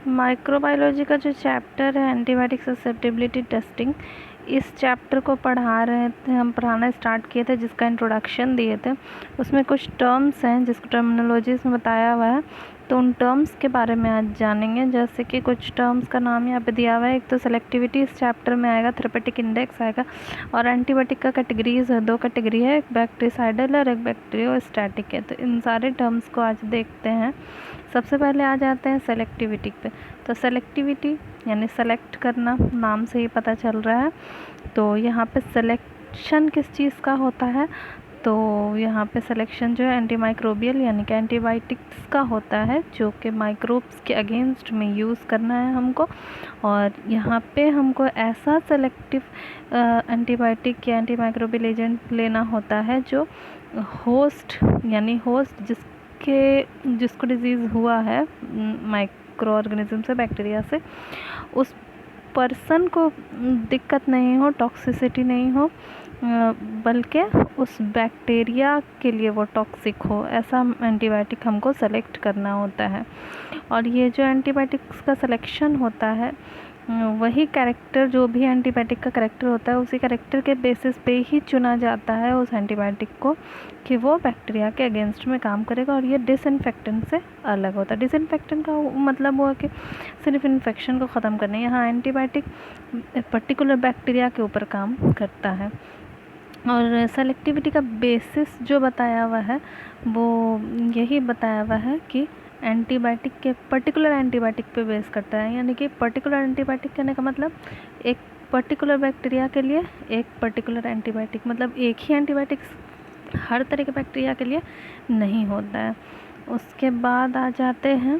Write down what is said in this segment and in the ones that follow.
Microbiology का जो chapter है एंटीबायोटिक ससेप्टेबिलिटी टेस्टिंग, इस चैप्टर को पढ़ाना स्टार्ट किए थे, जिसका इंट्रोडक्शन दिए थे। उसमें कुछ टर्म्स हैं जिसको टर्मिनोलॉजीज में बताया हुआ है, तो उन टर्म्स के बारे में आज जानेंगे। जैसे कि कुछ टर्म्स का नाम यहाँ पे दिया हुआ है। एक तो सेलेक्टिविटी इस चैप्टर में आएगा, थेरेपेटिक इंडेक्स आएगा, और एंटीबायोटिक का कैटेगरीज है, 2 कैटेगरी है, एक बैक्टीरिसाइडल और एक बैक्टीरियोस्टैटिक है। तो इन सारे टर्म्स को आज देखते हैं। सबसे पहले आ जाते हैं सेलेक्टिविटी पे। तो सेलेक्टिविटी यानी सेलेक्ट करना, नाम से ही पता चल रहा है। तो यहाँ पे सिलेक्शन किस चीज़ का होता है, तो यहाँ पे सिलेक्शन जो है एंटीमाइक्रोबियल यानी कि एंटीबायोटिक्स का होता है, जो कि माइक्रोब्स के अगेंस्ट में यूज़ करना है हमको। और यहाँ पे हमको ऐसा सेलेक्टिव एंटीबायोटिक या एंटीमाइक्रोबियल एजेंट लेना होता है जो होस्ट यानी होस्ट जिसको डिजीज़ हुआ है माइक्रो ऑर्गेनिज्म से, बैक्टीरिया से, उस पर्सन को दिक्कत नहीं हो, टॉक्सिसिटी नहीं हो, बल्कि उस बैक्टीरिया के लिए वो टॉक्सिक हो, ऐसा एंटीबायोटिक हमको सेलेक्ट करना होता है। और ये जो एंटीबायोटिक्स का सिलेक्शन होता है, वही कैरेक्टर, जो भी एंटीबायोटिक का कैरेक्टर होता है, उसी कैरेक्टर के बेसिस पे ही चुना जाता है उस एंटीबायोटिक को कि वो बैक्टीरिया के अगेंस्ट में काम करेगा। और ये डिसइंफेक्टेंट से अलग होता है। डिसइंफेक्टेंट का मतलब हुआ कि सिर्फ इन्फेक्शन को ख़त्म करने, यहाँ एंटीबायोटिक पर्टिकुलर बैक्टीरिया के ऊपर काम करता है। और सेलेक्टिविटी का बेसिस जो बताया हुआ है वो यही बताया हुआ है कि एंटीबायोटिक के पर्टिकुलर एंटीबायोटिक पे बेस करता है। यानी कि पर्टिकुलर एंटीबायोटिक कहने का मतलब एक पर्टिकुलर बैक्टीरिया के लिए एक पर्टिकुलर एंटीबायोटिक, मतलब एक ही एंटीबायोटिक हर तरह के बैक्टीरिया के लिए नहीं होता है। उसके बाद आ जाते हैं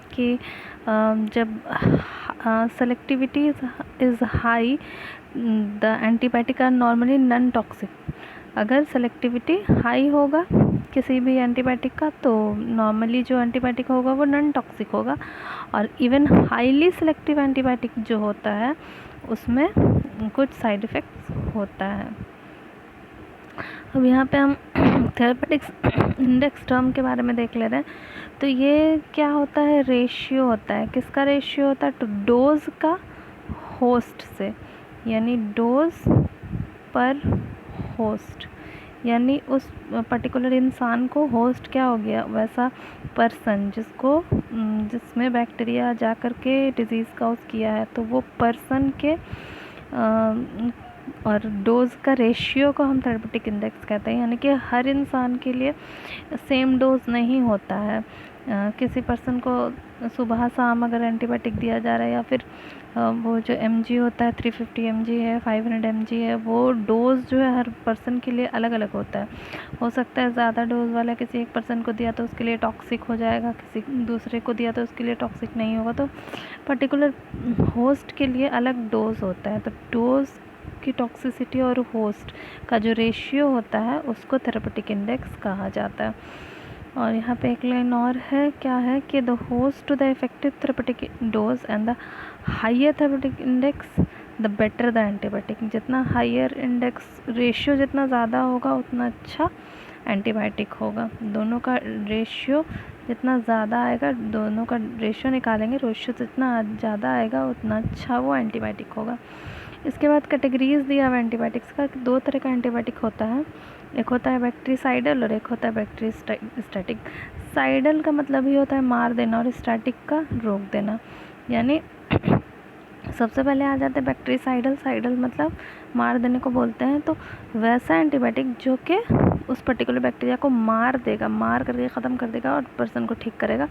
कि जब selectivity is high the antibiotic are normally non toxic. अगर सेलेक्टिविटी हाई होगा किसी भी एंटीबायोटिक का, तो नॉर्मली जो एंटीबायोटिक होगा वो नॉन टॉक्सिक होगा। और इवन हाईली सेलेक्टिव एंटीबायोटिक जो होता है उसमें कुछ साइड इफ़ेक्ट्स होता है। अब यहाँ पे हम थेरेपेटिक्स इंडेक्स टर्म के बारे में देख ले रहे हैं। तो ये क्या होता है, रेशियो होता है। किसका रेशियो होता है, तो डोज का होस्ट से, यानी डोज पर होस्ट, यानी उस पर्टिकुलर इंसान को होस्ट क्या हो गया, वैसा पर्सन जिसमें बैक्टीरिया जा कर के डिजीज़ काउज किया है, तो वो पर्सन के और डोज का रेशियो को हम थेरेपेटिक इंडेक्स कहते हैं। यानी कि हर इंसान के लिए सेम डोज नहीं होता है। किसी पर्सन को सुबह शाम अगर एंटीबायोटिक दिया जा रहा है, या फिर वो जो mg होता है 350 mg है, 500 mg है, वो डोज जो है हर पर्सन के लिए अलग अलग होता है। हो सकता है ज़्यादा डोज वाला किसी एक पर्सन को दिया तो उसके लिए टॉक्सिक हो जाएगा, किसी दूसरे को दिया तो उसके लिए टॉक्सिक नहीं होगा। तो पर्टिकुलर होस्ट के लिए अलग डोज होता है। तो डोज की टॉक्सिसिटी और होस्ट का जो रेशियो होता है उसको थेरेपेटिक इंडेक्स कहा जाता है। और यहाँ पे एक लाइन और है, क्या है कि the host to the effective therapeutic dose and the higher therapeutic index the better the antibiotic. जितना हायर इंडेक्स रेशियो जितना ज़्यादा होगा उतना अच्छा एंटीबायोटिक होगा। दोनों का रेशियो जितना ज़्यादा आएगा, दोनों का रेशियो निकालेंगे, रेशियो जितना ज़्यादा आएगा उतना अच्छा वो एंटीबायोटिक होगा। इसके बाद कैटेगरीज दिया हुआ एंटीबायोटिक्स का। 2 तरह का एंटीबायोटिक होता है, एक होता है बैक्टीरिसाइडल और एक होता है बैक्टीरियोस्टैटिक। साइडल का मतलब ही होता है मार देना और स्टैटिक का रोक देना। यानी सबसे पहले आ जाते हैं बैक्टीरिसाइडल। साइडल मतलब मार देने को बोलते हैं। तो वैसा एंटीबायोटिक जो कि उस पर्टिकुलर बैक्टीरिया को मार देगा, मार करके ख़त्म कर देगा और पर्सन को ठीक करेगा,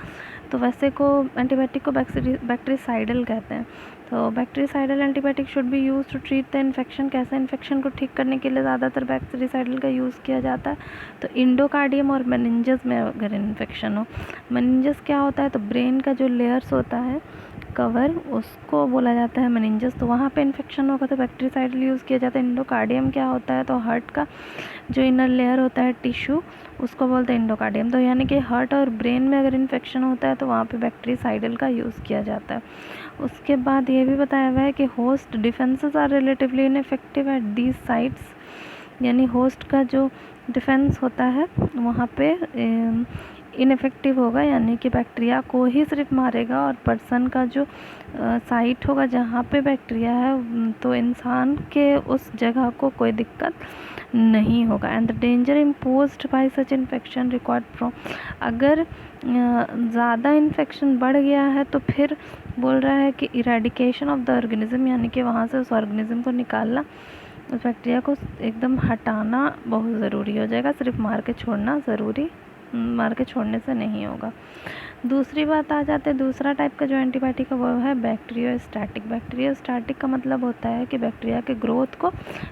तो वैसे को एंटीबायोटिक को बैक्टीरिसाइडल कहते हैं। तो bactericidal antibiotic should be used to treat the infection. कैसे, इन्फेक्शन को ठीक करने के लिए ज़्यादातर बैक्टीरिसाइडल का यूज़ किया जाता है। तो इंडोकार्डियम और मेनिंजस में अगर इन्फेक्शन हो, मेनिंजस क्या होता है, तो ब्रेन का जो लेयर्स होता है कवर, उसको बोला जाता है मेनिंजस। तो वहाँ पे इन्फेक्शन होगा तो बैक्टीरिसाइडल यूज़ किया जाता है। इंडोकार्डियम क्या होता है, तो हार्ट का जो इनर लेयर होता है टिश्यू, उसको बोलते हैं इंडोकार्डियम। तो यानी कि हार्ट और ब्रेन में अगर इन्फेक्शन होता है तो वहाँ पे बैक्टीरिसाइडल का यूज़ किया जाता है। उसके बाद ये भी बताया हुआ है कि host defenses are relatively ineffective at these sites. यानी होस्ट का जो डिफेंस होता है वहाँ पे इनफेक्टिव होगा, यानी कि बैक्टीरिया को ही सिर्फ मारेगा और पर्सन का जो साइट होगा जहाँ पे बैक्टीरिया है तो इंसान के उस जगह को कोई दिक्कत नहीं होगा। And the danger imposed bye such infection record from, अगर ज़्यादा इन्फेक्शन बढ़ गया है तो फिर बोल रहा है कि इरेडिकेशन ऑफ द ऑर्गेनिज्म, यानी कि वहाँ से उस ऑर्गेनिज्म को निकालना, उस बैक्टीरिया को एकदम हटाना बहुत ज़रूरी हो जाएगा। सिर्फ मार के छोड़ने से नहीं होगा। दूसरी बात आ जाते हैं, दूसरा टाइप का जो एंटीबायोटिक है वो है बैक्टीरियोस्टैटिक। बैक्टीरियोस्टैटिक का मतलब होता है कि बैक्टीरिया के ग्रोथ को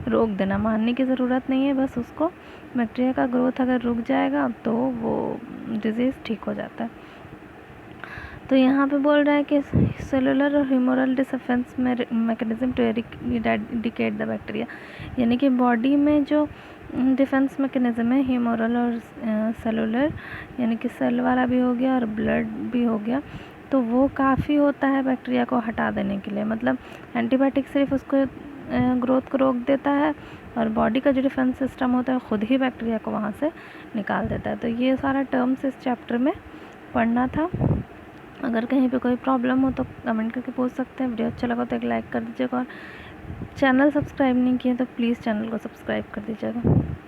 रोक देना। मारने की ज़रूरत नहीं है, बस उसको बैक्टीरिया का ग्रोथ अगर रुक जाएगा तो वो डिजीज़ ठीक हो जाता है। तो यहाँ पे बोल रहा है कि सेलुलर और humoral defense mechanism to eradicate the bacteria, यानी कि बॉडी में जो डिफेंस मैकेनिज्म है ह्यूमरल और सेलुलर, यानी कि सेल वाला भी हो गया और ब्लड भी हो गया, तो वो काफ़ी होता है बैक्टीरिया को हटा देने के लिए। मतलब एंटीबायोटिक सिर्फ उसको ग्रोथ को रोक देता है और बॉडी का जो डिफेंस सिस्टम होता है खुद ही बैक्टीरिया को वहाँ से निकाल देता है। तो ये सारा टर्म्स इस चैप्टर में पढ़ना था। अगर कहीं पे कोई प्रॉब्लम हो तो कमेंट करके पूछ सकते हैं। वीडियो अच्छा लगा तो एक लाइक कर दीजिएगा और चैनल सब्सक्राइब नहीं किए तो प्लीज़ चैनल को सब्सक्राइब कर दीजिएगा।